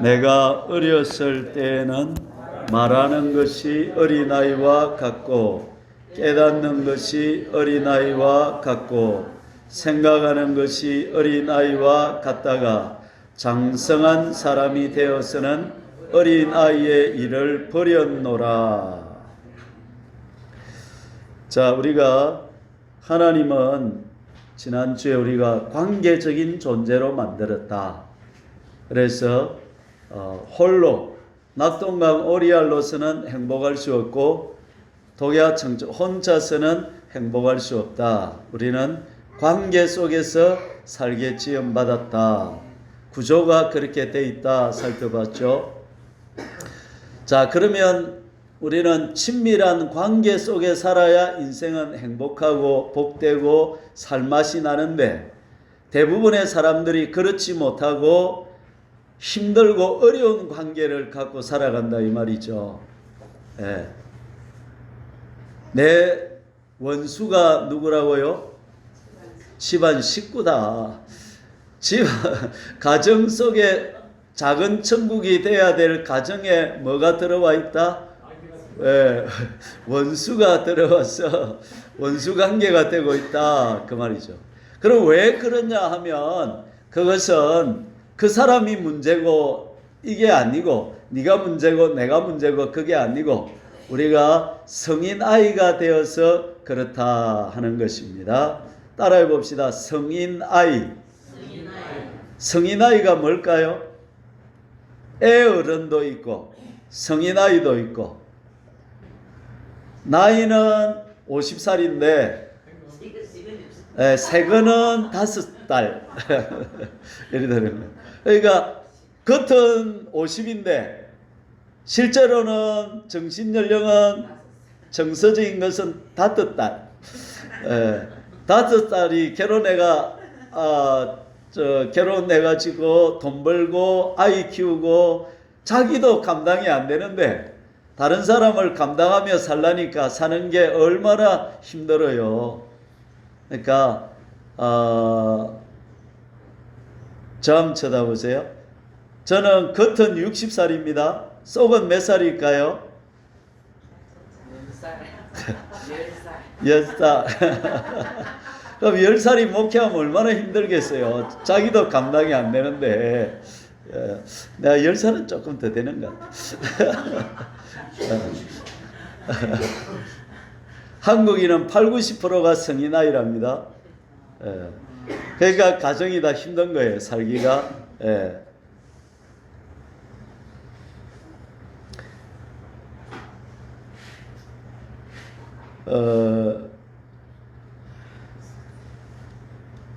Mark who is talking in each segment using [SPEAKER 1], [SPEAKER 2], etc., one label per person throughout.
[SPEAKER 1] 내가 어렸을 때에는 말하는 것이 어린아이와 같고 깨닫는 것이 어린아이와 같고 생각하는 것이 어린아이와 같다가 장성한 사람이 되어서는 어린아이의 일을 버렸노라. 자, 우리가 하나님은 지난주에 우리가 관계적인 존재로 만들었다. 그래서 홀로 낙동강 오리알로서는 행복할 수 없고 독야 청주 혼자서는 행복할 수 없다. 우리는 관계 속에서 살게 지음받았다. 구조가 그렇게 돼 있다 살펴봤죠. 자, 그러면 우리는 친밀한 관계 속에 살아야 인생은 행복하고 복되고 살맛이 나는데 대부분의 사람들이 그렇지 못하고 힘들고 어려운 관계를 갖고 살아간다 이 말이죠. 예. 내 원수가 누구라고요? 집안 식구다. 가정 속에 작은 천국이 돼야 될 가정에 뭐가 들어와 있다? 예, 원수가 들어와서 원수 관계가 되고 있다 그 말이죠. 그럼 왜 그러냐 하면 그것은 그 사람이 문제고 이게 아니고 네가 문제고 내가 문제고 그게 아니고 우리가 성인 아이가 되어서 그렇다 하는 것입니다. 따라해 봅시다. 성인 아이. 성인 아이가 뭘까요? 애 어른도 있고 성인 아이도 있고 나이는 50살인데 세근은 5달 예를 들면 그러니까 겉은 50인데 실제로는 정신연령은 정서적인 것은 5달 5살이 결혼해가지고 돈 벌고 아이 키우고 자기도 감당이 안 되는데 다른 사람을 감당하며 살라니까 사는 게 얼마나 힘들어요. 그러니까 저 한번 쳐다보세요. 저는 겉은 60살입니다. 속은 몇 살일까요? 10살. 그럼 10살이 목회하면 얼마나 힘들겠어요. 자기도 감당이 안 되는데 내가 10살은 조금 더 되는 것 같아. 한국인은 80~90%가 성인 아이랍니다. 그러니까 가정이 다 힘든 거예요. 살기가.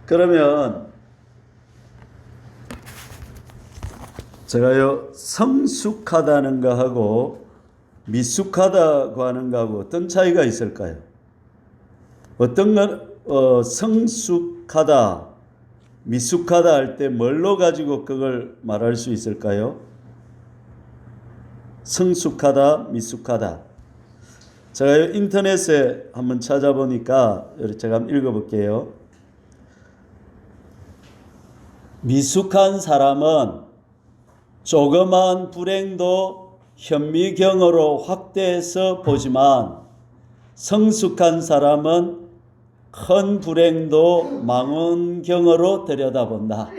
[SPEAKER 1] 그러면 제가요 성숙하다는 거하고 미숙하다고 하는 거하고 어떤 차이가 있을까요? 어떤 건 성숙하다, 미숙하다 할 때 뭘로 가지고 그걸 말할 수 있을까요? 성숙하다, 미숙하다. 제가 인터넷에 한번 찾아보니까 제가 한번 읽어볼게요. 미숙한 사람은 조그만 불행도 현미경으로 확대해서 보지만 성숙한 사람은 큰 불행도 망원경으로 들여다본다.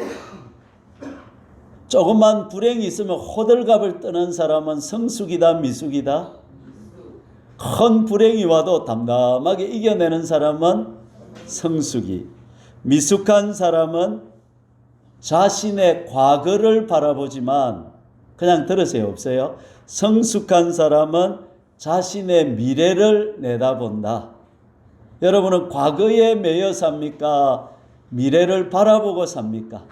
[SPEAKER 1] 조그만 불행이 있으면 호들갑을 떠는 사람은 성숙이다, 미숙이다? 큰 불행이 와도 담담하게 이겨내는 사람은 성숙이. 미숙한 사람은 자신의 과거를 바라보지만 그냥 들으세요. 없어요? 성숙한 사람은 자신의 미래를 내다본다. 여러분은 과거에 매여 삽니까? 미래를 바라보고 삽니까?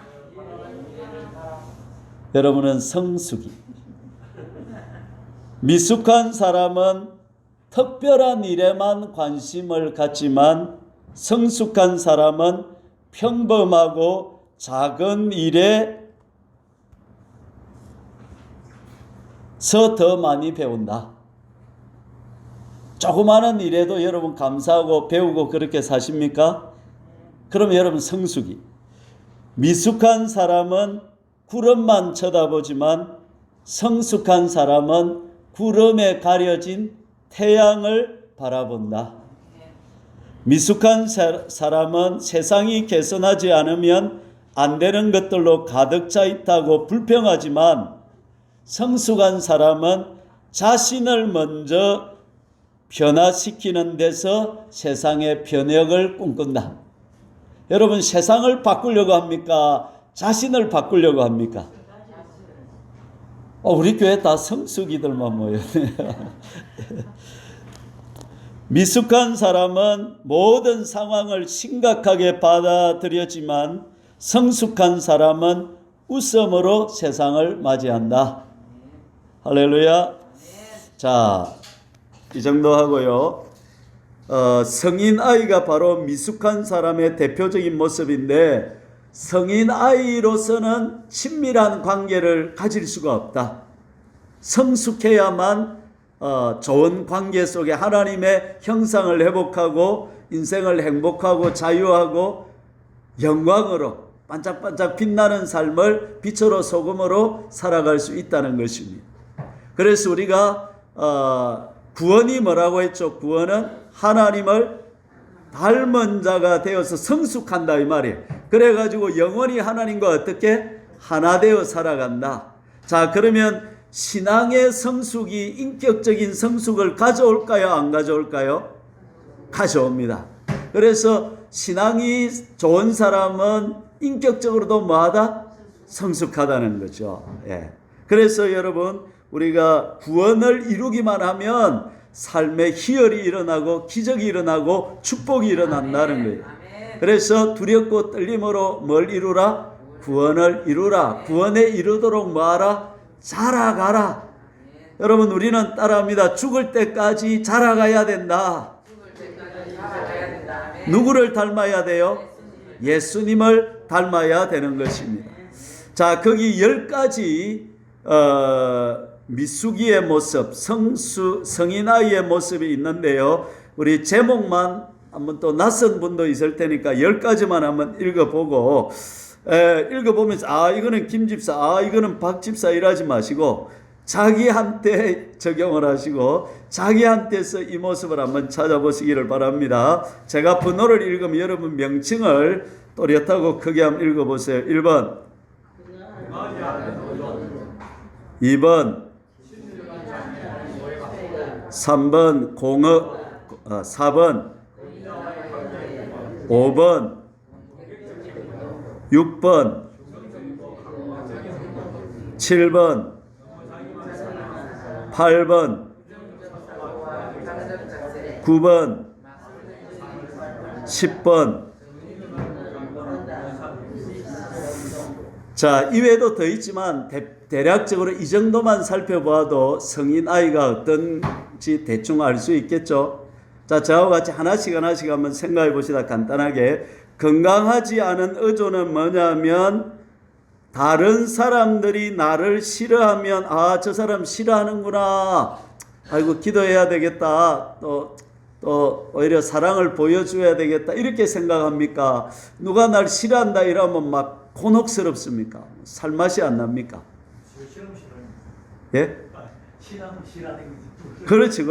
[SPEAKER 1] 여러분은 성숙이. 미숙한 사람은 특별한 일에만 관심을 갖지만 성숙한 사람은 평범하고 작은 일에서 더 많이 배운다. 조그마한 일에도 여러분 감사하고 배우고 그렇게 사십니까? 그럼 여러분 성숙이. 미숙한 사람은 구름만 쳐다보지만 성숙한 사람은 구름에 가려진 태양을 바라본다. 미숙한 사람은 세상이 개선하지 않으면 안 되는 것들로 가득 차 있다고 불평하지만 성숙한 사람은 자신을 먼저 변화시키는 데서 세상의 변혁을 꿈꾼다. 여러분, 세상을 바꾸려고 합니까? 자신을 바꾸려고 합니까? 우리 교회 다 성숙이들만 모였네요. 미숙한 사람은 모든 상황을 심각하게 받아들여지만 성숙한 사람은 웃음으로 세상을 맞이한다. 할렐루야. 자, 이 정도 하고요. 성인 아이가 바로 미숙한 사람의 대표적인 모습인데, 성인 아이로서는 친밀한 관계를 가질 수가 없다. 성숙해야만 좋은 관계 속에 하나님의 형상을 회복하고 인생을 행복하고 자유하고 영광으로 반짝반짝 빛나는 삶을 빛으로 소금으로 살아갈 수 있다는 것입니다. 그래서 우리가 구원이 뭐라고 했죠? 구원은 하나님을 닮은 자가 되어서 성숙한다 이 말이에요. 그래가지고 영원히 하나님과 어떻게 하나 되어 살아간다. 자, 그러면 신앙의 성숙이 인격적인 성숙을 가져올까요? 안 가져올까요? 가져옵니다. 그래서 신앙이 좋은 사람은 인격적으로도 뭐하다? 성숙하다는 거죠. 예. 그래서 여러분, 우리가 구원을 이루기만 하면 삶의 희열이 일어나고 기적이 일어나고 축복이 일어난다는 거예요. 그래서 두렵고 떨림으로 뭘 이루라? 구원을 이루라. 구원에 이루도록 뭐하라? 자라가라. 여러분, 우리는 따라합니다. 죽을 때까지 자라가야 된다. 누구를 닮아야 돼요? 예수님을 닮아야 되는 것입니다. 자, 거기 10가지 미숙이의 모습, 성인 아이의 모습이 있는데요. 우리 제목만 한번, 또 낯선 분도 있을 테니까 10가지만 한번 읽어보고, 읽어보면서 이거는 김 집사, 이거는 박 집사 이러지 마시고 자기한테 적용을 하시고 자기한테서 이 모습을 한번 찾아보시기를 바랍니다. 제가 번호를 읽으면 여러분 명칭을 또렷하고 크게 한번 읽어보세요. 1번, 2번, 3번 공업, 4번, 5번, 6번, 7번, 8번, 9번, 10번. 자, 이외에도 더 있지만 대략적으로 이 정도만 살펴봐도 성인 아이가 어떤지 대충 알 수 있겠죠. 자, 저와 같이 하나씩 한번 생각해 보시다. 간단하게, 건강하지 않은 의존은 뭐냐면 다른 사람들이 나를 싫어하면 저 사람 싫어하는구나, 아이고 기도해야 되겠다, 또 오히려 사랑을 보여줘야 되겠다, 이렇게 생각합니까? 누가 날 싫어한다 이러면 막 곤혹스럽습니까? 살맛이 안 납니까? 예? 그렇죠.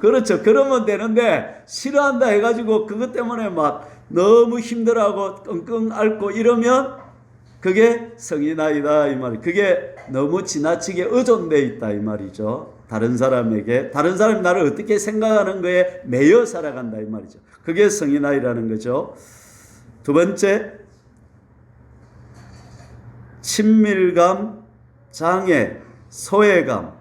[SPEAKER 1] 그렇죠. 그러면 되는데, 싫어한다 해가지고 그것 때문에 막 너무 힘들어하고 끙끙 앓고 이러면 그게 성인 아이다 이 말이에요. 그게 너무 지나치게 의존되어 있다 이 말이죠. 다른 사람에게, 다른 사람이 나를 어떻게 생각하는 거에 매여 살아간다 이 말이죠. 그게 성인 아이라는 거죠. 두 번째, 친밀감 장애, 소외감.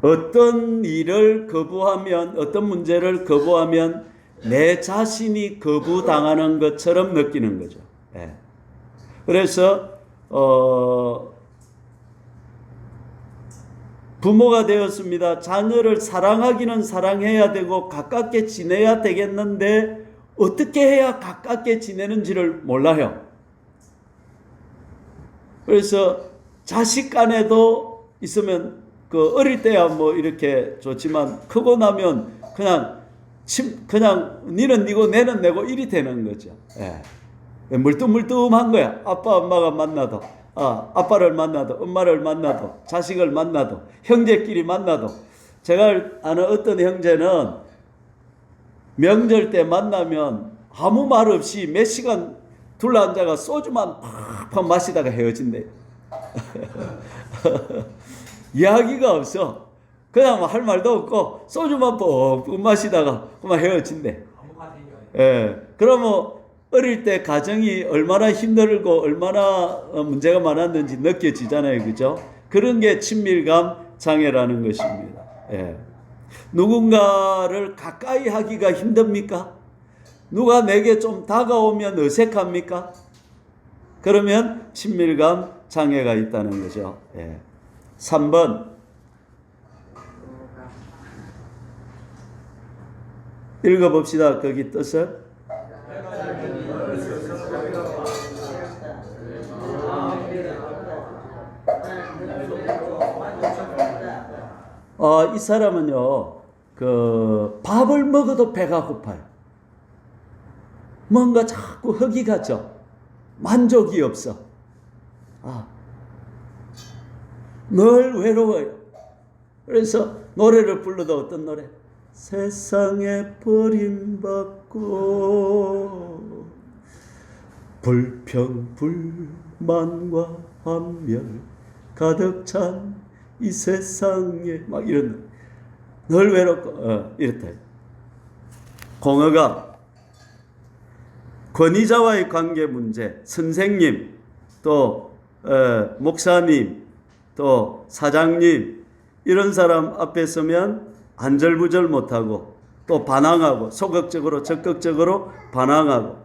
[SPEAKER 1] 어떤 일을 거부하면, 어떤 문제를 거부하면 내 자신이 거부당하는 것처럼 느끼는 거죠. 예. 그래서 부모가 되었습니다. 자녀를 사랑하기는 사랑해야 되고 가깝게 지내야 되겠는데 어떻게 해야 가깝게 지내는지를 몰라요. 그래서 자식 간에도 있으면 어릴 때야 뭐 이렇게 좋지만 크고 나면 그냥 그냥 니는 니고 내는 내고 이리 되는 거죠. 예. 물뚱물뚱한 거야. 아빠 엄마가 만나도, 아빠를 만나도, 엄마를 만나도, 자식을 만나도, 형제끼리 만나도. 제가 아는 어떤 형제는 명절 때 만나면 아무 말 없이 몇 시간 둘러앉아가 소주만 팍팍 마시다가 헤어진대. 이야기가 없어. 그냥 할 말도 없고 소주만 뻑뻑 마시다가 그만 헤어진대. 예. 그러면 어릴 때 가정이 얼마나 힘들고 얼마나 문제가 많았는지 느껴지잖아요. 그죠? 그런 게 친밀감 장애라는 것입니다. 예. 누군가를 가까이 하기가 힘듭니까? 누가 내게 좀 다가오면 어색합니까? 그러면 친밀감 장애가 있다는 거죠. 예. 3번. 읽어봅시다. 거기 뜻을. 이 사람은요, 밥을 먹어도 배가 고파요. 뭔가 자꾸 허기 가죠. 만족이 없어. 늘 외로워요. 그래서 노래를 불러도 어떤 노래? 세상에 버림받고 불평불만과 환멸 가득 찬 이 세상에 막 이런 늘 외롭고 이렇다. 공허감, 권위자와의 관계 문제, 선생님, 또 목사님, 또 사장님 이런 사람 앞에 서면 안절부절 못하고 또 반항하고 소극적으로 적극적으로 반항하고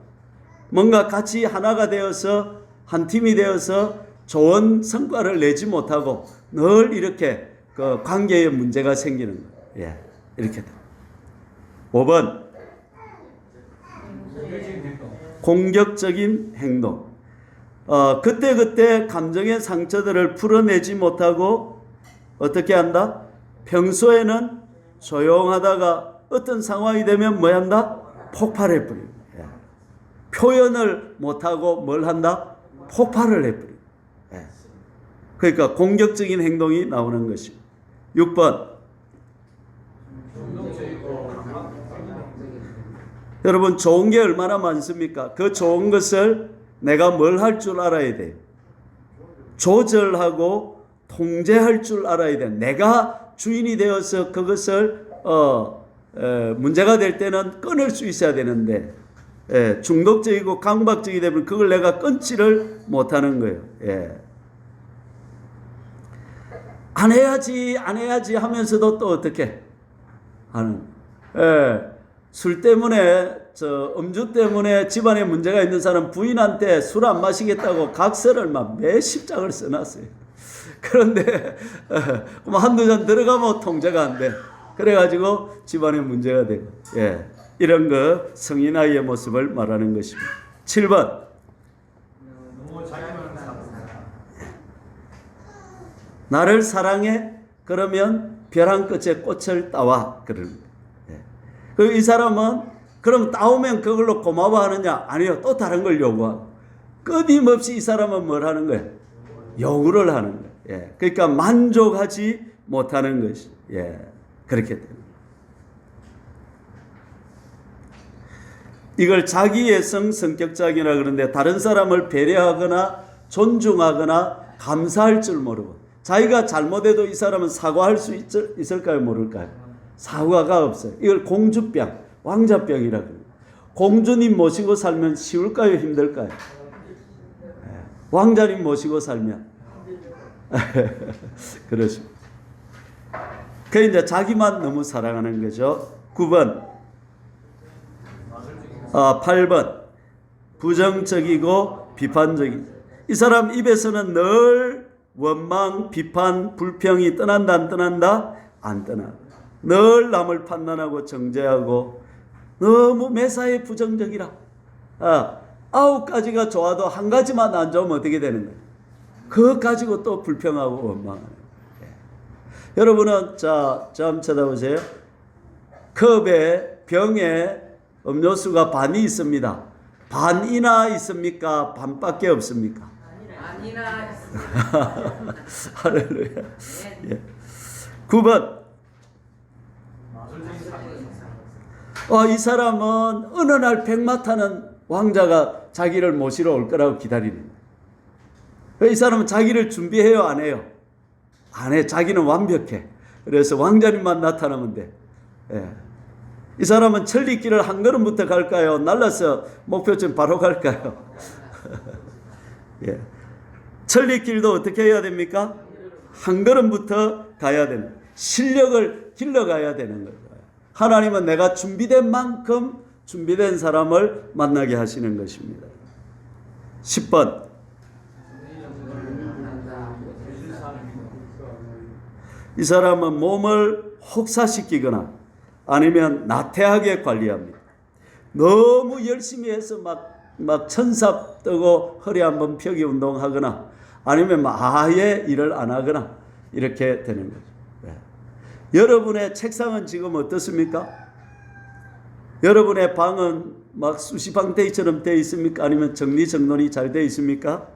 [SPEAKER 1] 뭔가 같이 하나가 되어서 한 팀이 되어서 좋은 성과를 내지 못하고 늘 이렇게 그 관계에 문제가 생기는 거예요. 예, 이렇게. 5번. 공격적인 행동. 그때그때 감정의 상처들을 풀어내지 못하고 어떻게 한다? 평소에는 조용하다가 어떤 상황이 되면 뭐 한다? 폭발해버립니다. 예. 표현을 못하고 뭘 한다? 폭발을 해버립니다. 예. 그러니까 공격적인 행동이 나오는 것입니다. 6번. 여러분 좋은 게 얼마나 많습니까? 그 좋은 것을 내가 뭘 할 줄 알아야 돼요. 조절하고 통제할 줄 알아야 돼요. 내가 주인이 되어서 그것을 문제가 될 때는 끊을 수 있어야 되는데 중독적이고 강박적이 되면 그걸 내가 끊지를 못하는 거예요. 예. 안 해야지 하면서도 또 어떻게 하는? 술 때문에 음주 때문에 집안에 문제가 있는 사람 부인한테 술 안 마시겠다고 각서를 막 몇십 장을 써놨어요. 그런데 한두 잔 들어가면 통제가 안 돼. 그래가지고 집안에 문제가 되고. 예. 이런 거 성인 아이의 모습을 말하는 것입니다. 7번. 나를 사랑해? 그러면 벼랑 끝에 꽃을 따와. 그러는 거예요. 이 사람은 그럼 따오면 그걸로 고마워하느냐? 아니요. 또 다른 걸 요구하고. 끊임없이 이 사람은 뭘 하는 거예요? 요구를 하는 거예요. 예. 그러니까 만족하지 못하는 것이. 예. 그렇게 됩니다. 이걸 자기애성 성격장애라 그러는데 다른 사람을 배려하거나 존중하거나 감사할 줄 모르고 자기가 잘못해도 이 사람은 사과할 수 있을까요? 모를까요? 사과가 없어요. 이걸 공주병, 왕자병이라고 합니다. 공주님 모시고 살면 쉬울까요? 힘들까요? 왕자님 모시고 살면 그렇습니다. 그 이제 자기만 너무 사랑하는 거죠. 9번. 8번. 부정적이고 비판적인. 이 사람 입에서는 늘 원망, 비판, 불평이 떠난다 안 떠난다? 안 떠나. 늘 남을 판단하고 정죄하고 너무 매사에 부정적이라. 9가지가 좋아도 한 가지만 안 좋으면 어떻게 되는 거예요? 그거 가지고 또 불평하고 원망하는 거예요. 여러분은 자, 좀 쳐다보세요. 컵에 병에 음료수가 반이 있습니다. 반이나 있습니까? 반밖에 없습니까?
[SPEAKER 2] 아니라
[SPEAKER 1] 할렐루야. 예. 9번. 이 사람은 어느 날 백마타는 왕자가 자기를 모시러 올 거라고 기다리는 거예요. 이 사람은 자기를 준비해요, 안 해요? 안 해. 자기는 완벽해. 그래서 왕자님만 나타나면 돼. 예. 이 사람은 천리길을 한 걸음부터 갈까요? 날라서 목표점 바로 갈까요? 예. 천리길도 어떻게 해야 됩니까? 한 걸음부터 가야 됩니다. 실력을 길러가야 되는 거예요. 하나님은 내가 준비된 만큼 준비된 사람을 만나게 하시는 것입니다. 10번. 이 사람은 몸을 혹사시키거나 아니면 나태하게 관리합니다. 너무 열심히 해서 막 천삽 뜨고 허리 한번 펴기 운동하거나 아니면 아예 일을 안 하거나 이렇게 되는 거죠. 네. 여러분의 책상은 지금 어떻습니까? 여러분의 방은 막 수시방대기처럼 되어 있습니까? 아니면 정리정돈이 잘 되어 있습니까?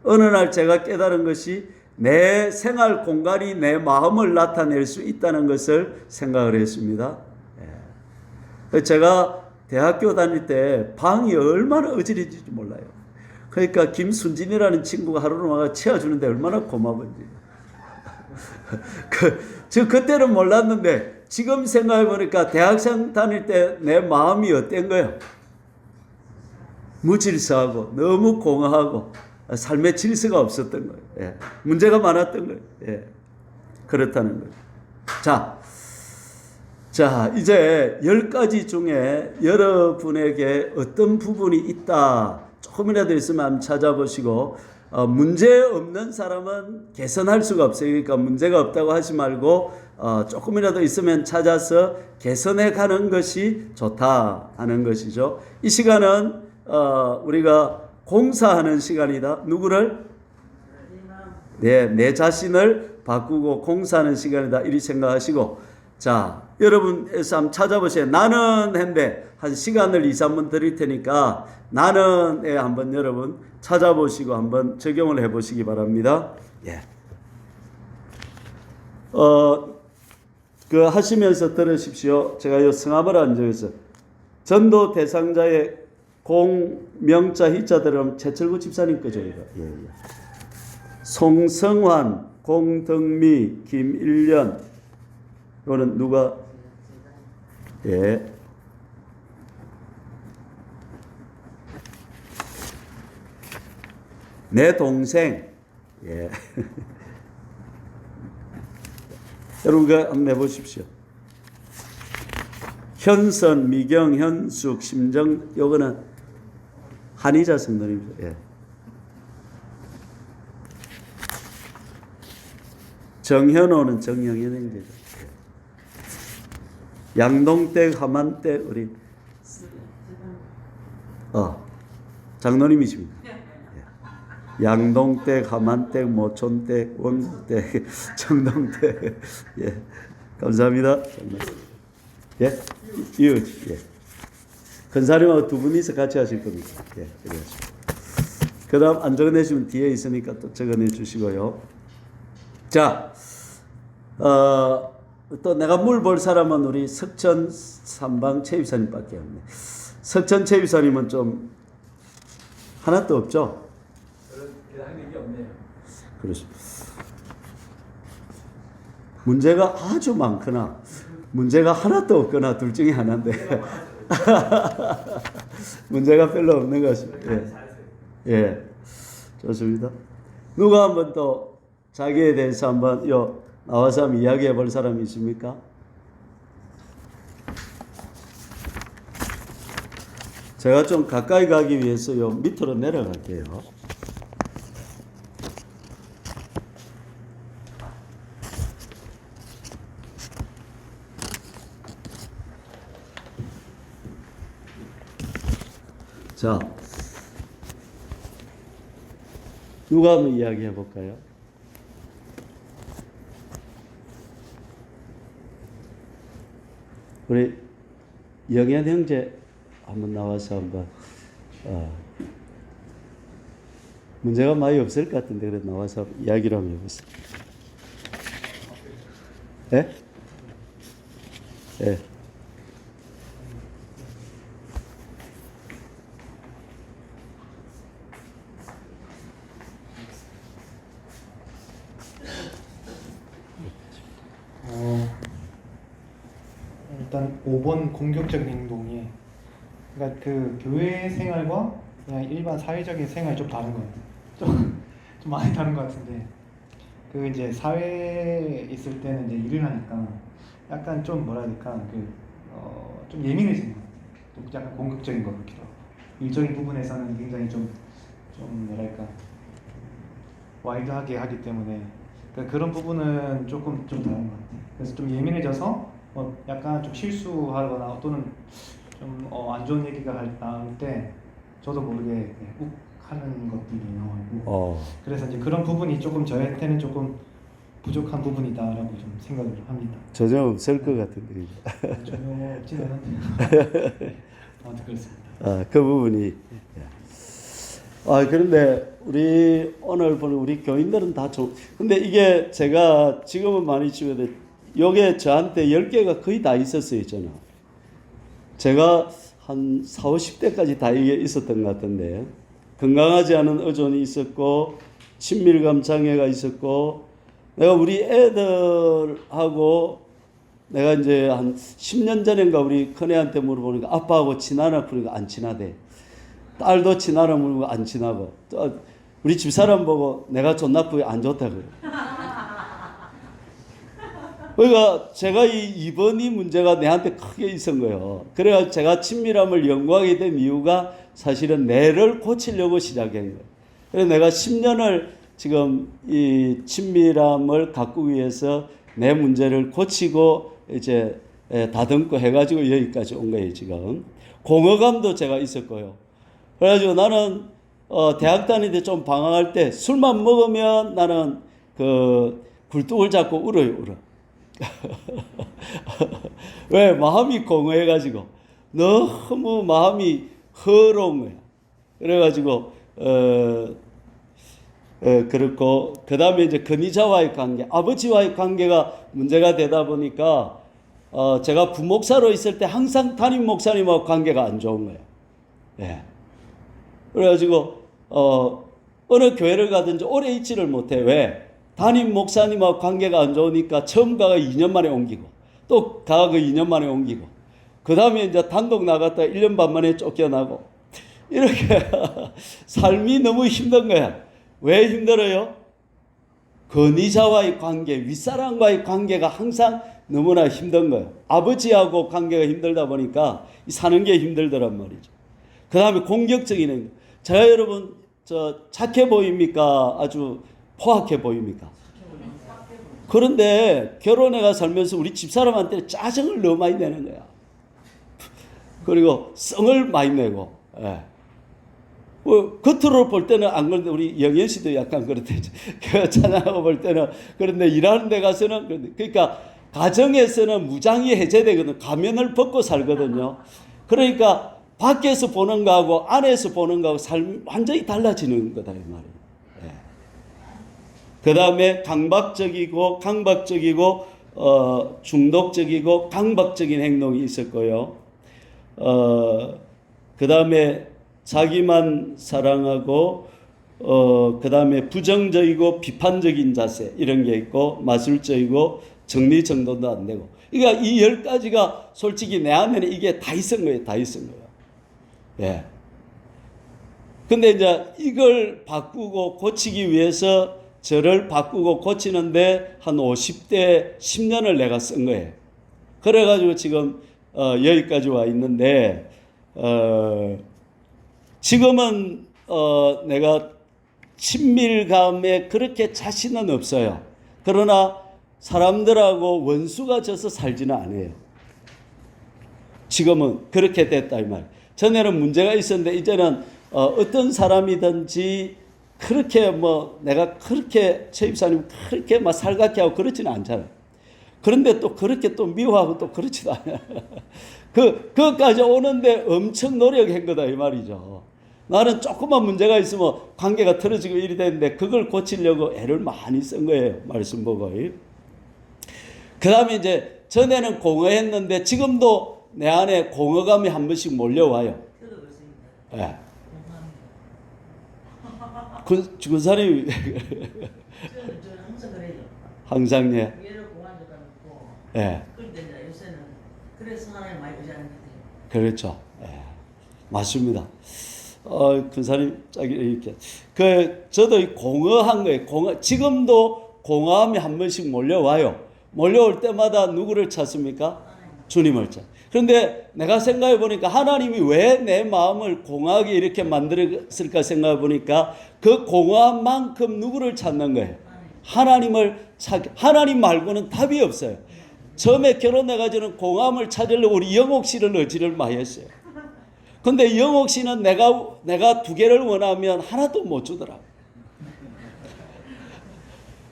[SPEAKER 1] 어느 날 제가 깨달은 것이 내 생활 공간이 내 마음을 나타낼 수 있다는 것을 생각을 했습니다. 제가 대학교 다닐 때 방이 얼마나 어지러진지 몰라요. 그러니까 김순진이라는 친구가 하루는 와서 채워주는데 얼마나 고마운지. 저 그때는 몰랐는데 지금 생각해보니까 대학생 다닐 때 내 마음이 어떤 거예요? 무질서하고 너무 공허하고 삶의 질서가 없었던 거예요. 예. 문제가 많았던 거예요. 예. 그렇다는 거예요. 자, 이제 10가지 중에 여러분에게 어떤 부분이 있다. 조금이라도 있으면 한번 찾아보시고, 문제 없는 사람은 개선할 수가 없어요. 그러니까 문제가 없다고 하지 말고, 조금이라도 있으면 찾아서 개선해 가는 것이 좋다 하는 것이죠. 이 시간은, 우리가 공사하는 시간이다. 누구를? 네, 내 자신을 바꾸고 공사하는 시간이다. 이리 생각하시고, 자, 여러분에서 한번 찾아보세요. 나는 했는데 한 시간을 2, 3분 드릴 테니까 나는에 한번 여러분 찾아보시고 한번 적용을 해보시기 바랍니다. 예. 하시면서 들으십시오. 제가 이 성함을 안 적어서 전도 대상자의 공명자 희자 들으면 최철구 집사님 거죠, 이거. 예. 송성환, 공덕미, 김일련. 이거는 누가? 예. 내 동생. 예. 여러분과 한번 내보십시오. 현선, 미경, 현숙, 심정, 요거는 한의자 성도님입니다. 예. 정현호는 정영현 형제죠. 양동댁, 하만댁, 우리 장로님이십니다. 예. 양동댁, 하만댁, 모촌댁, 원댁, 정동댁. 예. 감사합니다. 예. 이웃. 예. 근사님하고 두 분이서 같이 하실 겁니다. 예. 그 다음 안 적어내시면 뒤에 있으니까 또 적어내 주시고요. 자, 또 내가 물 볼 사람은 우리 석천 삼방 최입사님밖에 없네. 석천 최입사님은 좀 하나도 없죠?
[SPEAKER 3] 그런 게 없네요.
[SPEAKER 1] 그렇습니다. 문제가 아주 많거나 문제가 하나도 없거나 둘 중에 하나인데 문제가 별로 없는 것입니다. 예. 예, 좋습니다. 누가 한번 또 자기에 대해서 한번 나와서 한번 이야기해 볼 사람이 있습니까? 제가 좀 가까이 가기 위해서 밑으로 내려갈게요. 자, 누가 한번 이야기해 볼까요? 우리 영현 형제 한번 나와서 한번 문제가 많이 없을 것 같은데 그래 나와서 이야기를 한번 해보세요. 예? 예.
[SPEAKER 2] 일단 5번 공격적인 행동이 그러니까 그 교회 생활과 그냥 일반 사회적인 생활이 좀 다른 것 같아요. 좀 많이 다른 것 같은데 그 이제 사회에 있을 때는 이제 일을 하니까 약간 좀 뭐라 해야 될까 좀 예민해지는 것 같아요. 좀 약간 공격적인 것 같기도 하고 일적인 부분에서는 굉장히 좀 뭐랄까 와일드하게 하기 때문에 그러니까 그런 부분은 조금 좀 다른 것 같아요. 그래서 좀 예민해져서 약간 좀 실수하거나 또는 좀 안 좋은 얘기가 나올 때 저도 모르게 욱 하는 것들이 나오고 그래서 이제 그런 부분이 조금 저한테는 조금 부족한 부분이다라고 좀 생각을 합니다.
[SPEAKER 1] 전혀 없을 것 같은데.
[SPEAKER 2] 전혀 없진 않은데 아무튼 그렇습니다.
[SPEAKER 1] 그 부분이. 그런데 우리 오늘 보는 우리 교인들은 다 근데 이게 제가 지금은 많이 치료돼. 요게 저한테 10개가 거의 다 있었어요, 저는. 제가 한 40, 50대까지 다 이게 있었던 것 같은데. 건강하지 않은 의존이 있었고, 친밀감 장애가 있었고, 내가 우리 애들하고 내가 이제 한 10년 전인가 우리 큰애한테 물어보니까 아빠하고 친하나? 그러니까 안 친하대. 딸도 친하나? 물어보니까 안 친하고. 또 우리 집사람 보고 내가 좀 나쁘게 안 좋다 그래. 그러니까 제가 이번 이 문제가 내한테 크게 있은 거예요. 그래서 제가 친밀함을 연구하게 된 이유가 사실은 내를 고치려고 시작한 거예요. 그래서 내가 10년을 지금 이 친밀함을 가꾸기 위해서 내 문제를 고치고 이제 다듬고 해가지고 여기까지 온 거예요, 지금. 공허감도 제가 있었고요. 그래가지고 나는 대학 다닐 때 좀 방황할 때 술만 먹으면 나는 그 굴뚝을 잡고 울어요. 왜? 마음이 공허해가지고 너무 마음이 허로운 거야. 그래가지고 그렇고 그 다음에 이제 근위자와의 관계, 아버지와의 관계가 문제가 되다 보니까 제가 부목사로 있을 때 항상 담임 목사님하고 관계가 안 좋은 거예요. 예. 그래가지고 어느 교회를 가든지 오래 있지를 못해. 왜? 담임 목사님하고 관계가 안 좋으니까 처음 가가 2년 만에 옮기고 또 가가 2년 만에 옮기고 그 다음에 이제 단독 나갔다 1년 반 만에 쫓겨나고 이렇게 삶이 너무 힘든 거야. 왜 힘들어요? 권위자와의 관계, 윗사람과의 관계가 항상 너무나 힘든 거예요. 아버지하고 관계가 힘들다 보니까 사는 게 힘들더란 말이죠. 그 다음에 공격적인 행동. 제가 여러분 착해 보입니까? 아주 포악해 보입니까? 그런데 결혼해가 살면서 우리 집사람한테 짜증을 너무 많이 내는 거야. 그리고 성을 많이 내고. 예. 겉으로 볼 때는 안 그런데 우리 영현 씨도 약간 그렇대. 찬양하고 볼 때는 그런데 일하는 데 가서는 그러니까 가정에서는 무장이 해제되거든. 가면을 벗고 살거든요. 그러니까 밖에서 보는 거하고 안에서 보는 거하고 삶이 완전히 달라지는 거다 이 말이에요. 예. 그 다음에 강박적이고 중독적이고 강박적인 행동이 있었고요. 그 다음에 자기만 사랑하고 그 다음에 부정적이고 비판적인 자세 이런 게 있고 마술적이고 정리정돈도 안 되고 그러니까 이 10가지가 솔직히 내 안에는 이게 다 있은 거예요. 다 있은 거예요. 예. 근데 이제 이걸 바꾸고 고치기 위해서 저를 바꾸고 고치는데 한 50대 10년을 내가 쓴 거예요. 그래가지고 지금 여기까지 와 있는데 지금은 내가 친밀감에 그렇게 자신은 없어요. 그러나 사람들하고 원수가 져서 살지는 않아요. 지금은 그렇게 됐다 이 말. 전에는 문제가 있었는데 이제는 어떤 사람이든지 그렇게 내가 그렇게 최입사님 그렇게 막 살갑게 하고 그렇지는 않잖아요. 그런데 또 그렇게 또 미워하고 또 그렇지도 않아요. 그것까지 오는데 엄청 노력한 거다 이 말이죠. 나는 조금만 문제가 있으면 관계가 틀어지고 이리 되는데 그걸 고치려고 애를 많이 쓴 거예요. 말씀 보고. 그 다음에 이제 전에는 공허했는데 지금도 내 안에 공허감이 한 번씩 몰려와요. 예. 군사님이
[SPEAKER 4] 저는 항상 그래요.
[SPEAKER 1] 항상 예.
[SPEAKER 4] 예를 공안적가 놓고.
[SPEAKER 1] 예.
[SPEAKER 4] 그런데 이제 요새는 그래서 하나님 많이 의지하는 것 같아요.
[SPEAKER 1] 그렇죠. 예. 맞습니다. 군사님 짝이 이렇게 저도 공허한 거예요. 지금도 공허함이 한 번씩 몰려와요. 몰려올 때마다 누구를 찾습니까? 주님을 찾. 그런데 내가 생각해 보니까 하나님이 왜 내 마음을 공허하게 이렇게 만들었을까 생각해 보니까 그 공허함만큼 누구를 찾는 거예요? 하나님 말고는 답이 없어요. 처음에 결혼해가지고는 공허함을 찾으려고 우리 영옥 씨를 의지를 많이 했어요. 근데 영옥 씨는 내가 두 개를 원하면 하나도 못 주더라고.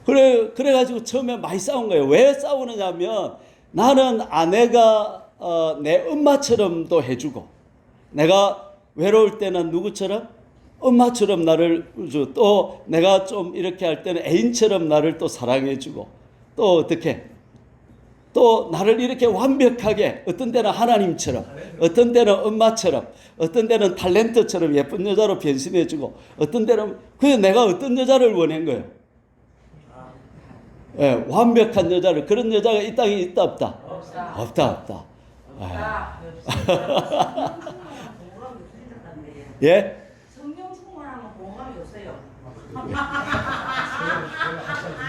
[SPEAKER 1] 그래가지고 처음에 많이 싸운 거예요. 왜 싸우느냐면 나는 아내가 내 엄마처럼도 해주고 내가 외로울 때는 누구처럼? 엄마처럼 나를 주고 또 내가 좀 이렇게 할 때는 애인처럼 나를 또 사랑해주고 또 어떻게? 또 나를 이렇게 완벽하게 어떤 때는 하나님처럼 어떤 때는 엄마처럼 어떤 때는 탤런트처럼 예쁜 여자로 변신해주고 어떤 때는 그게 내가 어떤 여자를 원한 거예요. 예, 완벽한 여자를 그런 여자가 이 땅에 있다 없다? 없다. 예?
[SPEAKER 4] 성령 충만하면 공감이 없어요.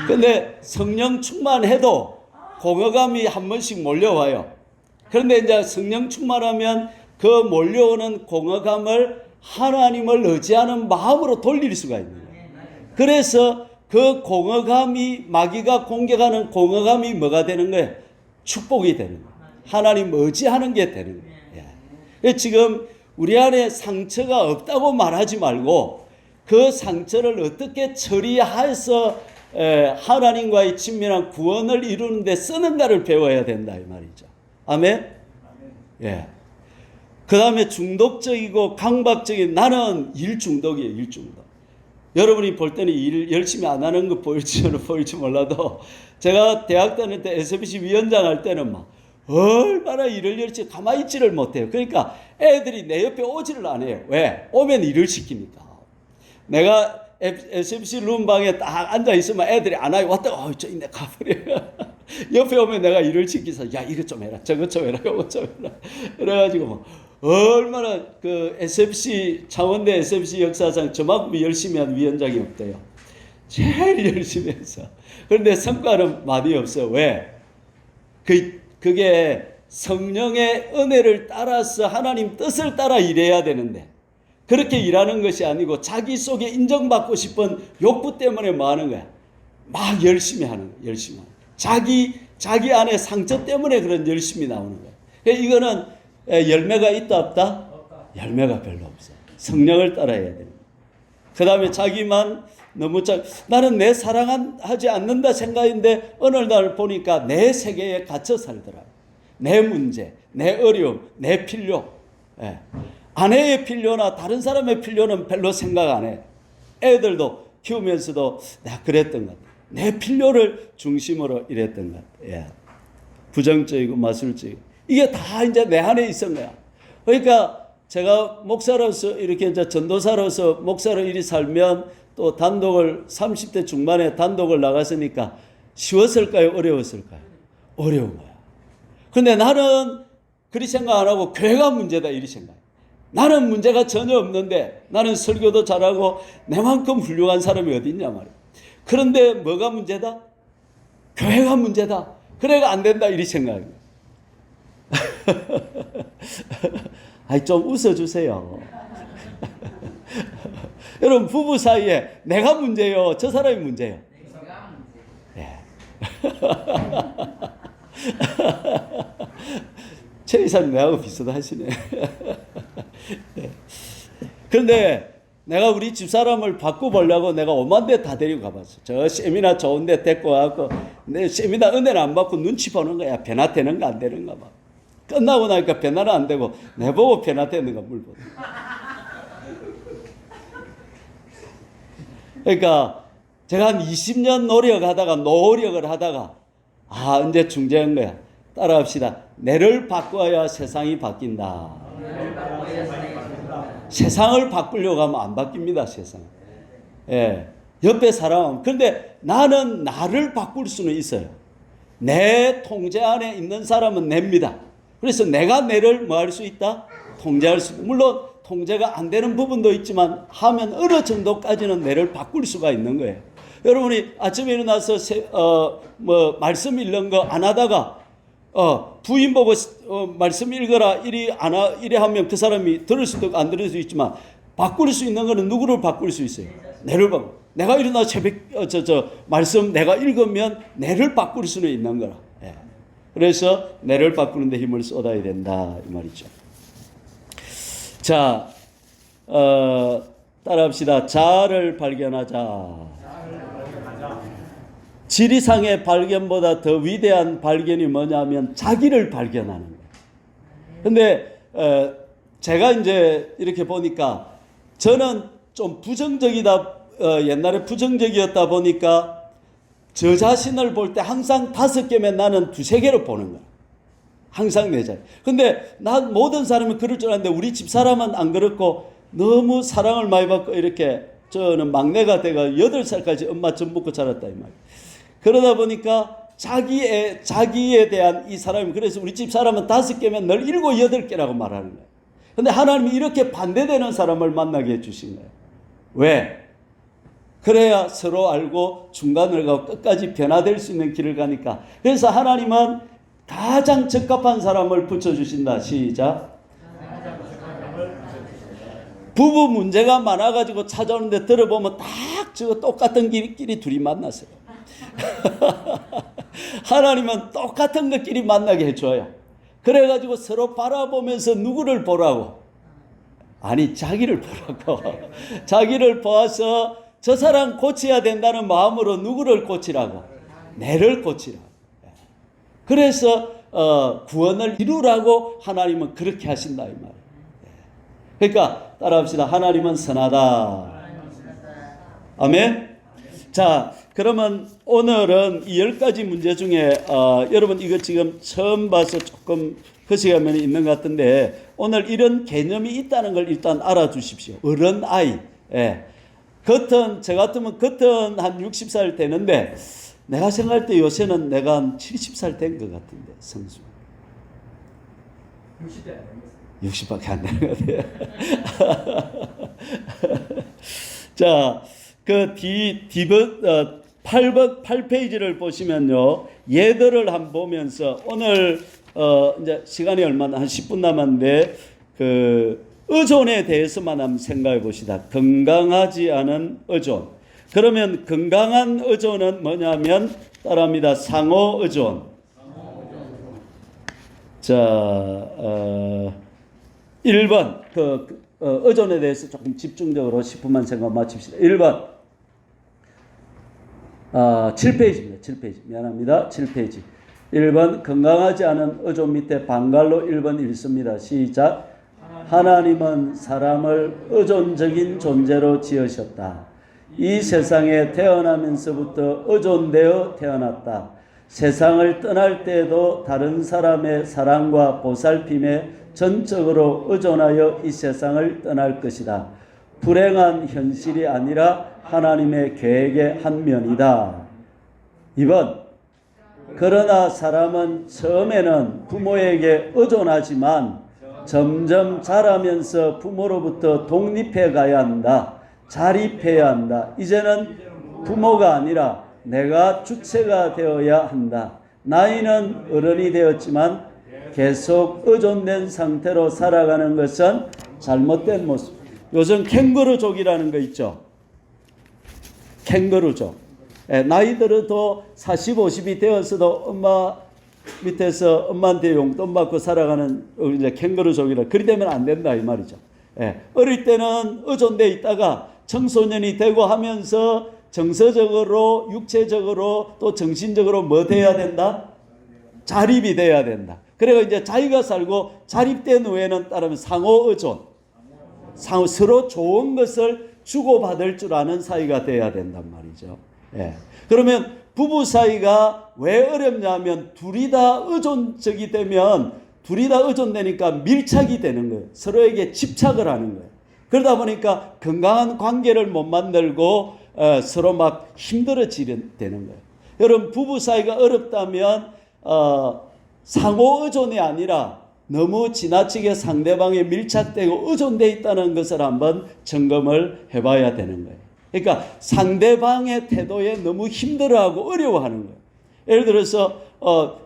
[SPEAKER 1] 근데 성령 충만해도 공허감이 한 번씩 몰려와요. 그런데 이제 성령 충만하면 그 몰려오는 공허감을 하나님을 의지하는 마음으로 돌릴 수가 있는 거예요. 그래서 그 공허감이 마귀가 공격하는 공허감이 뭐가 되는 거예요? 축복이 되는 거예요. 하나님 의지하는 게 되는 거예요. 예. 지금 우리 안에 상처가 없다고 말하지 말고 그 상처를 어떻게 처리해서 하나님과의 친밀한 구원을 이루는 데 쓰는가를 배워야 된다 이 말이죠. 아멘? 예. 그 다음에 중독적이고 강박적인 나는 일 중독이에요. 일 중독. 여러분이 볼 때는 일 열심히 안 하는 거 보일지 몰라도 제가 대학 다닐 때 SBC 위원장 할 때는 막 얼마나 일을 열심히 가만히 있지를 못해요. 그러니까 애들이 내 옆에 오지를 안 해요. 왜? 오면 일을 시키니까. 내가 SBC 룸방에 딱 앉아 있으면 애들이 안 와요. 왔다가 저 있네 가버려요. 옆에 오면 내가 일을 시키서 야 이것 좀 해라 저것 좀 해라 이것 좀 해라. 그래가지고 뭐 얼마나 그 SFC 창원대 SFC 역사상 저만큼 열심히 한 위원장이 없대요. 제일 열심히 해서. 그런데 성과는 많이 없어요. 왜? 그게 성령의 은혜를 따라서 하나님 뜻을 따라 일해야 되는데 그렇게 일하는 것이 아니고 자기 속에 인정받고 싶은 욕구 때문에 뭐 하는 거야? 막 열심히 하는 거야. 열심히 하는 거야. 자기 안에 상처 때문에 그런 열심히 나오는 거야. 그러니까 이거는 열매가 있다 없다? 열매가 별로 없어. 성령을 따라야 됩니다. 그 다음에 자기만 너무 나는 내 사랑하지 않는다 생각인데 어느 날 보니까 내 세계에 갇혀 살더라. 내 문제, 내 어려움, 내 필요. 예. 아내의 필요나 다른 사람의 필요는 별로 생각 안 해. 애들도 키우면서도 내가 그랬던 것 같아. 내 필요를 중심으로 이랬던 것 같아. 예. 부정적이고 마술적이고. 이게 다 이제 내 안에 있은 거야. 그러니까 제가 목사로서 이렇게 이제 전도사로서 목사로 이리 살면 또 단독을 30대 중반에 단독을 나갔으니까 쉬웠을까요? 어려웠을까요? 어려운 거야. 근데 나는 그리 생각 안 하고 교회가 문제다 이리 생각해. 나는 문제가 전혀 없는데 나는 설교도 잘하고 내만큼 훌륭한 사람이 어디 있냐 말이야. 그런데 뭐가 문제다? 교회가 문제다. 그래가 안 된다 이리 생각해. 아이 좀 웃어주세요. 여러분 부부 사이에 내가 문제요, 저 사람이 문제요. 예. 최 이사님 내하고 비슷하시네. 그런데 내가 우리 집사람을 바꿔보려고 내가 5만 대 다 데리고 가봤어. 저 세미나 좋은데 데리고 가고 내 세미나 은혜를 안 받고 눈치 보는 거야. 변화 되는가 안 되는가 막. 끝나고 나니까 변화는 안 되고 내보고 변화되는가 물보다. 그러니까 제가 한 20년 노력을 하다가 이제 중재한 거야. 따라합시다. 내를 바꿔야 세상이 바뀐다. 세상을 바꾸려고 하면 안 바뀝니다. 세상. 예. 옆에 사람. 그런데 나는 나를 바꿀 수는 있어요. 내 통제 안에 있는 사람은 냅니다. 그래서 내가 내를 뭐 할 수 있다? 통제할 수 있다. 물론 통제가 안 되는 부분도 있지만 하면 어느 정도까지는 내를 바꿀 수가 있는 거예요. 여러분이 아침에 일어나서 말씀 읽는 거 안 하다가 부인 보고 말씀 읽어라 이래 하면 그 사람이 들을 수도 있고 안 들을 수 있지만 바꿀 수 있는 거는 누구를 바꿀 수 있어요? 내를 바꿀. 내가 일어나 새벽 말씀 내가 읽으면 내를 바꿀 수는 있는 거라. 예. 그래서 내를 바꾸는 데 힘을 쏟아야 된다 이 말이죠. 자, 따라합시다. 자아를 발견하자. 지리상의 발견보다 더 위대한 발견이 뭐냐면 자기를 발견하는 거예요. 근데 제가 이제 이렇게 보니까 저는 좀 부정적이다. 옛날에 부정적이었다 보니까 저 자신을 볼 때 항상 5개면 나는 2-3개를 보는 거야. 항상 내 자신. 근데 난 모든 사람이 그럴 줄 알았는데 우리 집 사람은 안 그렇고 너무 사랑을 많이 받고 이렇게 저는 막내가 돼가 8살까지 엄마 젖 먹고 자랐다 이 말이야. 그러다 보니까 자기에 대한 이 사람이 그래서 우리 집 사람은 5개면 늘 7, 8개라고 말하는 거예요. 근데 하나님이 이렇게 반대되는 사람을 만나게 해주신 거예요. 왜? 그래야 서로 알고 중간을 가고 끝까지 변화될 수 있는 길을 가니까. 그래서 하나님은 가장 적합한 사람을 붙여주신다. 시작. 부부 문제가 많아가지고 찾아오는데 들어보면 딱 저거 똑같은 길끼리 둘이 만났어요. 하나님은 똑같은 것끼리 만나게 해줘요. 그래가지고 서로 바라보면서 누구를 보라고? 아니 자기를 보라고. 자기를 보아서 저 사람 고쳐야 된다는 마음으로 누구를 고치라고? 내를 고치라고. 그래서 구원을 이루라고 하나님은 그렇게 하신다 이 말이에요. 그러니까 따라합시다. 하나님은 선하다. 아멘. 자, 그러면 오늘은 이 10가지 문제 중에 여러분 이거 지금 처음 봐서 조금 거시기하면 있는 것 같은데 오늘 이런 개념이 있다는 걸 일단 알아두십시오. 어른 아이. 예. 저 같으면 겉은 한 60살 되는데 내가 생각할 때 요새는 내가 한 70살 된 것 같은데 성수.
[SPEAKER 3] 60대 안 됩니다.
[SPEAKER 1] 60밖에 안 되는 것 같아요. 자, 그 8페이지를 보시면요. 얘들을 한번 보면서 오늘 이제 시간이 얼마나 한 10분 남았는데 그 의존에 대해서만 한번 생각해 봅시다. 건강하지 않은 의존. 그러면 건강한 의존은 뭐냐면 따라합니다. 상호 의존. 자, 1번 의존에 대해서 조금 집중적으로 10분만 생각 마칩시다. 1번 7페이지입니다. 7페이지. 미안합니다. 7페이지. 1번 건강하지 않은 의존 밑에 반갈로 1번 읽습니다. 시작. 하나님은 사람을 의존적인 존재로 지으셨다. 이 세상에 태어나면서부터 의존되어 태어났다. 세상을 떠날 때에도 다른 사람의 사랑과 보살핌에 전적으로 의존하여 이 세상을 떠날 것이다. 불행한 현실이 아니라 하나님의 계획의 한 면이다. 2번 그러나 사람은 처음에는 부모에게 의존하지만 점점 자라면서 부모로부터 독립해 가야 한다. 자립해야 한다. 이제는 부모가 아니라 내가 주체가 되어야 한다. 나이는 어른이 되었지만 계속 의존된 상태로 살아가는 것은 잘못된 모습. 요즘 캥거루족이라는 거 있죠. 캥거루족. 나이 들어도 40, 50이 되었어도 엄마 밑에서 엄마한테 용돈 받고 살아가는 이제 캥거루족이라. 그리 되면 안 된다 이 말이죠. 어릴 때는 의존돼 있다가 청소년이 되고 하면서 정서적으로 육체적으로 또 정신적으로 뭐 돼야 된다? 자립이 돼야 된다. 그래가 이제 자기가 살고 자립된 후에는 따르면 상호 의존, 서로 좋은 것을 주고받을 줄 아는 사이가 돼야 된단 말이죠. 예. 그러면 부부 사이가 왜 어렵냐면 둘이 다 의존적이 되면 둘이 다 의존되니까 밀착이 되는 거예요. 서로에게 집착을 하는 거예요. 그러다 보니까 건강한 관계를 못 만들고 서로 막 힘들어지는 되는 거예요. 여러분 부부 사이가 어렵다면 상호 의존이 아니라 너무 지나치게 상대방에 밀착되고 의존되어 있다는 것을 한번 점검을 해봐야 되는 거예요. 그러니까 상대방의 태도에 너무 힘들어하고 어려워하는 거예요. 예를 들어서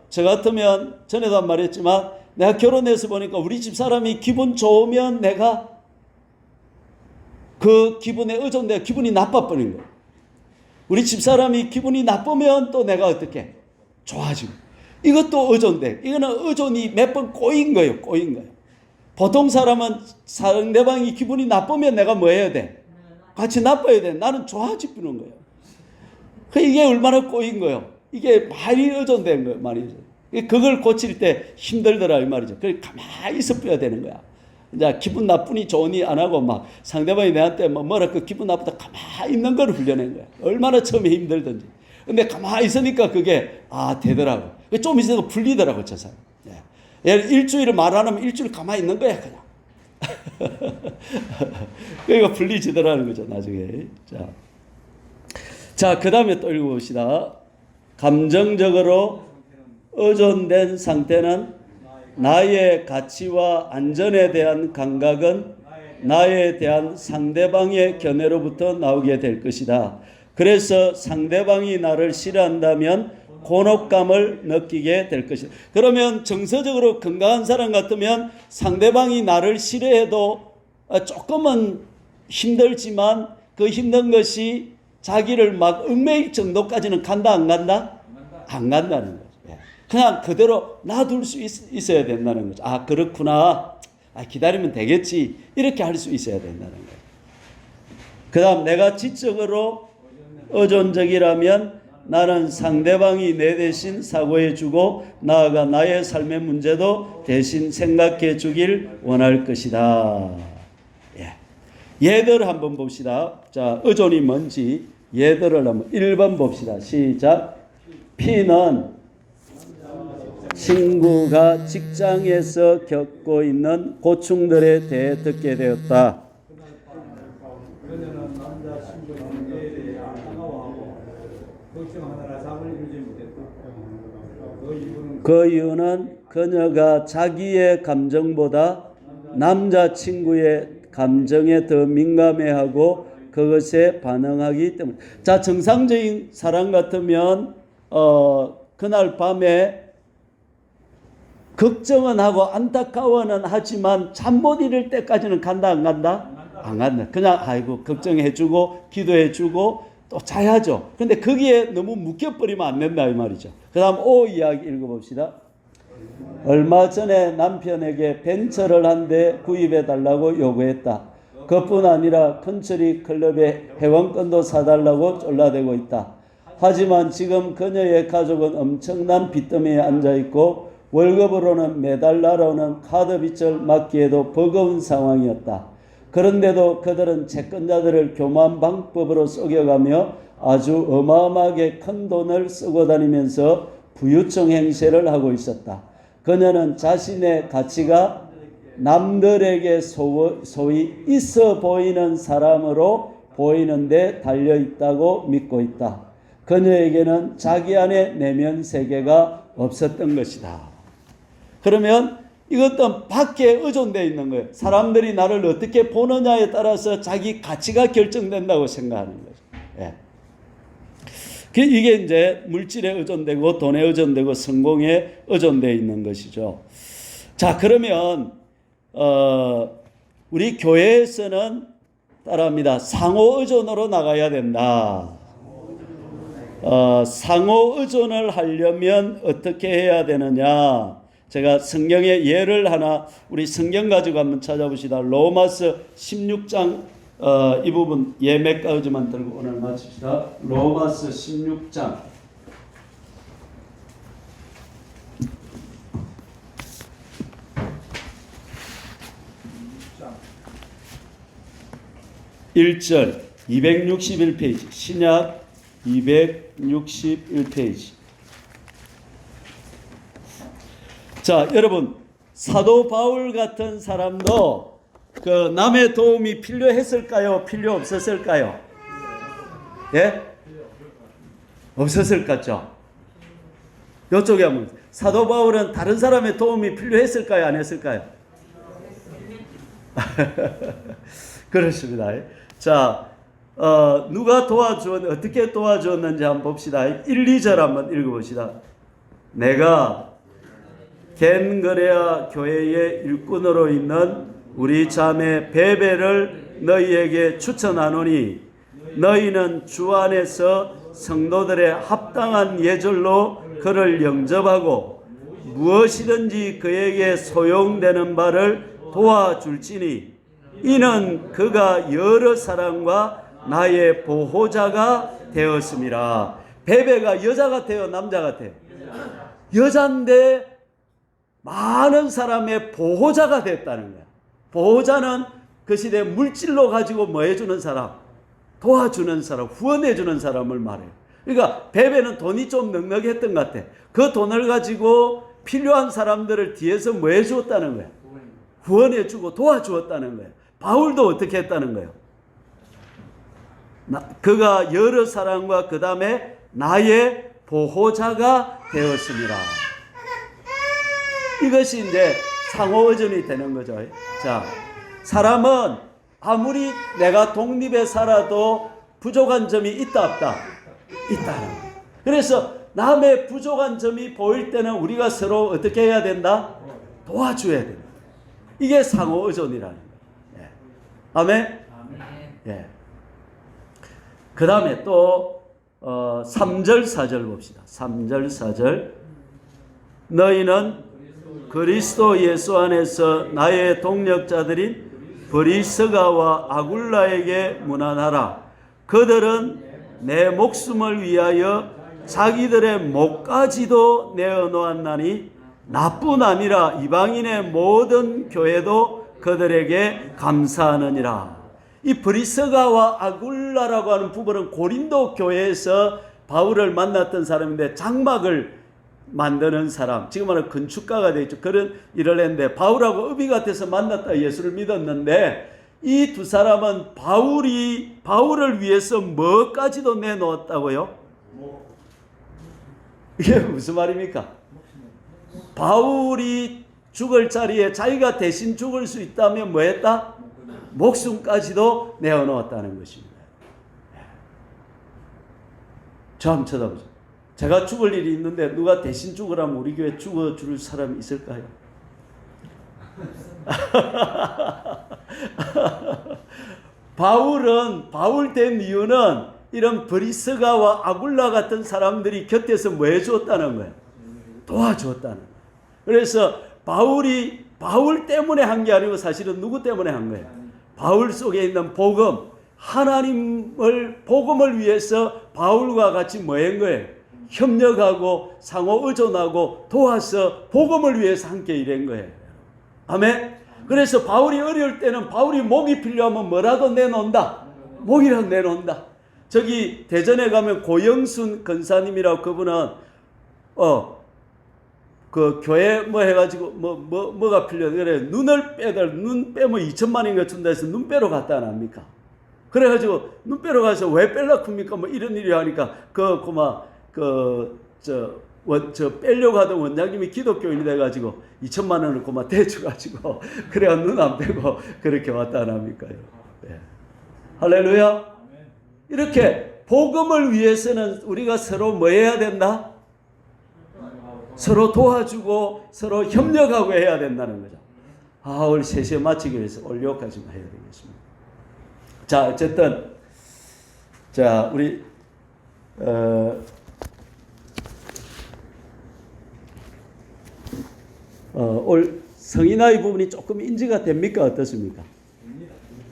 [SPEAKER 1] 저 같으면 전에도 한 말했지만 내가 결혼해서 보니까 우리 집 사람이 기분 좋으면 내가 그 기분에 의존돼 기분이 나빠버린 거예요. 우리 집 사람이 기분이 나쁘면 또 내가 어떻게 좋아지고 이것도 의존돼. 이거는 의존이 몇 번 꼬인 거예요. 보통 사람은 상대방이 기분이 나쁘면 내가 뭐 해야 돼? 같이 나빠야 돼. 나는 좋아지는 거예요. 이게 얼마나 꼬인 거예요. 이게 많이 의존된 거예요. 말이죠. 그걸 고칠 때 힘들더라 이 말이죠. 그래 가만히 있어야 되는 거야. 이제 기분 나쁘니 좋으니 안 하고 막 상대방이 내한테 뭐라 그 기분 나쁘다 가만히 있는 걸 훈련한 거야. 얼마나 처음에 힘들든지. 근데 가만히 있으니까 그게 되더라고. 좀 있으니까 풀리더라고 저 사람. 일주일을 말 안 하면 일주일 가만히 있는 거야 그냥. 그러니까 풀리지더라는 거죠 나중에. 자 그 다음에 또 읽어봅시다. 감정적으로 의존된 상태는 나의 가치와 안전에 대한 감각은 나에 대한 상대방의 견해로부터 나오게 될 것이다. 그래서 상대방이 나를 싫어한다면 곤혹감을 느끼게 될 것이다. 그러면 정서적으로 건강한 사람 같으면 상대방이 나를 싫어해도 조금은 힘들지만 그 힘든 것이 자기를 막 얽매일 정도까지는 간다 안 간다? 안 간다는 거죠. 그냥 그대로 놔둘 수 있어야 된다는 거죠. 그렇구나. 기다리면 되겠지. 이렇게 할 수 있어야 된다는 거예요. 그 다음 내가 지적으로 의존적이라면 나는 상대방이 내 대신 사고해 주고 나아가 나의 삶의 문제도 대신 생각해 주길 원할 것이다. 예들 한번 봅시다. 자, 의존이 뭔지 예들을 한번 1번 봅시다. 시작. P는 친구가 직장에서 겪고 있는 고충들에 대해 듣게 되었다.
[SPEAKER 3] 그녀는 남자 친구에게 대해 따가워하고 걱정하느라 잠을 이루지 못했다.
[SPEAKER 1] 그 이유는 그녀가 자기의 감정보다 남자친구의 감정에 더 민감해하고 그것에 반응하기 때문에. 자, 정상적인 사람 같으면 그날 밤에 걱정은 하고 안타까워는 하지만 잠 못 이룰 때까지는 간다 안 간다? 안 간다. 그냥 아이고 걱정해주고 기도해주고 또 자야죠. 근데 거기에 너무 묶여버리면 안 된다 이 말이죠. 그 다음 5 이야기 읽어봅시다. 얼마 전에 남편에게 벤처를 한 대 구입해 달라고 요구했다. 그뿐 아니라 컨트리 클럽에 회원권도 사달라고 쫄라대고 있다. 하지만 지금 그녀의 가족은 엄청난 빚더미에 앉아있고 월급으로는 매달 날아오는 카드 빚을 막기에도 버거운 상황이었다. 그런데도 그들은 채권자들을 교묘한 방법으로 속여가며 아주 어마어마하게 큰 돈을 쓰고 다니면서 부유청 행세를 하고 있었다. 그녀는 자신의 가치가 남들에게 소위 있어 보이는 사람으로 보이는데 달려있다고 믿고 있다. 그녀에게는 자기 안에 내면 세계가 없었던 것이다. 그러면 이것도 밖에 의존되어 있는 거예요. 사람들이 나를 어떻게 보느냐에 따라서 자기 가치가 결정된다고 생각하는 거죠. 이게 이제 물질에 의존되고 돈에 의존되고 성공에 의존되어 있는 것이죠. 자, 그러면 우리 교회에서는 따라합니다. 상호 의존으로 나가야 된다. 상호 의존을 하려면 어떻게 해야 되느냐? 제가 성경의 예를 하나 우리 성경 가지고 한번 찾아봅시다. 로마서 16장 이 부분 예 몇 가지만 들고 오늘 마칩시다. 로마서 16장 1절 261페이지 신약 261페이지. 자, 여러분 사도 바울 같은 사람도 그 남의 도움이 필요했을까요? 필요 없었을까요? 예? 없었을 것 같죠? 이쪽에 한번 사도 바울은 다른 사람의 도움이 필요했을까요? 안 했을까요? 그렇습니다. 자, 누가 어떻게 도와주었는지 한번 봅시다. 1, 2절 한번 읽어봅시다. 내가 겐그레아 교회의 일꾼으로 있는 우리 자매 베베를 너희에게 추천하노니 너희는 주 안에서 성도들의 합당한 예절로 그를 영접하고 무엇이든지 그에게 소용되는 바를 도와줄지니 이는 그가 여러 사람과 나의 보호자가 되었음이라. 베베가 여자 같아요? 남자 같아요? 여자인데 많은 사람의 보호자가 됐다는 거야. 보호자는 그 시대 물질로 가지고 뭐 해주는 사람, 도와주는 사람, 후원해주는 사람을 말해요. 그러니까 베베는 돈이 좀 넉넉했던 것 같아. 그 돈을 가지고 필요한 사람들을 뒤에서 뭐 해주었다는 거야. 후원해주고 도와주었다는 거예요. 바울도 어떻게 했다는 거예요? 그가 여러 사람과 그 다음에 나의 보호자가 되었습니다. 이것이 이제 상호의존이 되는 거죠. 자, 사람은 아무리 내가 독립해 살아도 부족한 점이 있다 없다? 있다는 거예요. 그래서 남의 부족한 점이 보일 때는 우리가 서로 어떻게 해야 된다? 도와줘야 된다. 이게 상호의존이라는 거예요. 예. 아멘? 예. 그 다음에 또 3절 4절 봅시다. 3절 4절 너희는 그리스도 예수 안에서 나의 동력자들인 브리스가와 아굴라에게 문안하라. 그들은 내 목숨을 위하여 자기들의 목까지도 내어놓았나니 나뿐 아니라 이방인의 모든 교회도 그들에게 감사하느니라. 이 브리스가와 아굴라라고 하는 부분은 고린도 교회에서 바울을 만났던 사람인데 장막을 만드는 사람, 지금 말하는 건축가가 되겠죠. 그런 일을 했는데 바울하고 의비 같아서 만났다 예수를 믿었는데 이 두 사람은 바울을 위해서 뭐까지도 내놓았다고요? 이게 무슨 말입니까? 바울이 죽을 자리에 자기가 대신 죽을 수 있다면 뭐 했다? 목숨까지도 내어놓았다는 것입니다. 저 한번 쳐다보죠. 제가 죽을 일이 있는데 누가 대신 죽으라면 우리 교회 죽어줄 사람이 있을까요? 바울 된 이유는 이런 브리스가와 아굴라 같은 사람들이 곁에서 뭐 해주었다는 거예요? 도와주었다는 거예요. 그래서 바울 때문에 한 게 아니고 사실은 누구 때문에 한 거예요? 바울 속에 있는 복음, 복음을 위해서 바울과 같이 뭐 한 거예요? 협력하고 상호 의존하고 도와서 복음을 위해서 함께 일한 거예요. 아멘. 그래서 바울이 어려울 때는 바울이 목이 필요하면 뭐라도 내놓는다. 목이라도 내놓는다. 저기 대전에 가면 고영순 권사님이라고 그분은 그 교회 뭐 해가지고 뭐가 필요해 그래 눈을 눈 빼면 2천만 원인가 준다 해서 눈 빼러 갔다 안 합니까? 그래가지고 눈 빼러 가서 왜 뺄라 큽니까? 뭐 이런 일이 하니까 빼려고 하던 원장님이 기독교인이 돼가지고 2천만 원을 그만 대주가지고 그래야 눈 안 빼고 그렇게 왔다 안 합니까? 네. 할렐루야. 이렇게 복음을 위해서는 우리가 서로 뭐 해야 된다? 서로 도와주고 서로 협력하고 해야 된다는 거죠. 오늘 3시에 마치기 위해서 오늘 여기까지만 해야 되겠습니다. 자, 어쨌든 자 우리 올 성인아이 부분이 조금 인지가 됩니까? 어떻습니까?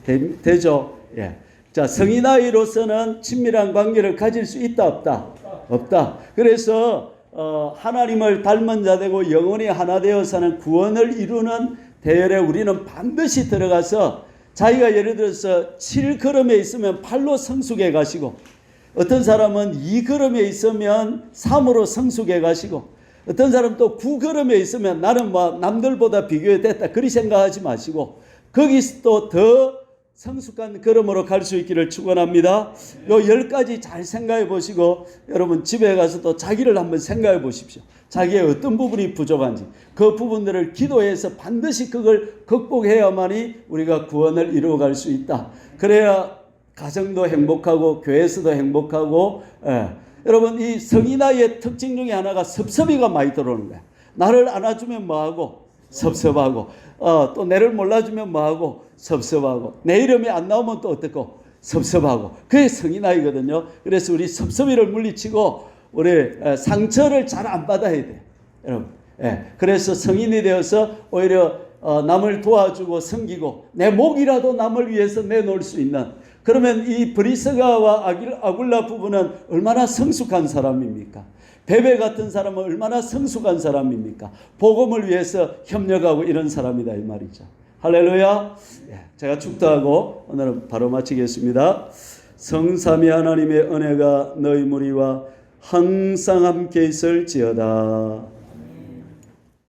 [SPEAKER 1] 되죠? 예. 자, 성인아이로서는 친밀한 관계를 가질 수 있다, 없다? 없다. 그래서 하나님을 닮은 자 되고 영원히 하나 되어 사는 구원을 이루는 대열에 우리는 반드시 들어가서 자기가 예를 들어서 7걸음에 있으면 8로 성숙해 가시고, 어떤 사람은 2걸음에 있으면 3으로 성숙해 가시고, 어떤 사람은 또 9걸음에 있으면 나는 뭐 남들보다 비교해 됐다 그리 생각하지 마시고, 거기서 또 더 성숙한 걸음으로 갈 수 있기를 축원합니다. 요 10가지 잘 생각해 보시고 여러분 집에 가서 또 자기를 한번 생각해 보십시오. 자기의 어떤 부분이 부족한지 그 부분들을 기도해서 반드시 그걸 극복해야만이 우리가 구원을 이루어갈 수 있다. 그래야 가정도 행복하고 교회에서도 행복하고. 여러분 이 성인아이의 특징 중에 하나가 섭섭이가 많이 들어오는 거야. 나를 안아주면 뭐하고 섭섭하고, 또 내를 몰라주면 뭐하고 섭섭하고, 내 이름이 안 나오면 또 어떻고 섭섭하고. 그게 성인아이거든요. 그래서 우리 섭섭이를 물리치고 우리 상처를 잘 안 받아야 돼, 여러분. 그래서 성인이 되어서 오히려 남을 도와주고 섬기고 내 목이라도 남을 위해서 내놓을 수 있는, 그러면 이 브리스가와 아굴라 부부는 얼마나 성숙한 사람입니까? 베베 같은 사람은 얼마나 성숙한 사람입니까? 복음을 위해서 협력하고 이런 사람이다 이 말이죠. 할렐루야. 제가 축도하고 오늘은 바로 마치겠습니다. 성삼위 하나님의 은혜가 너희 무리와 항상 함께 있을지어다.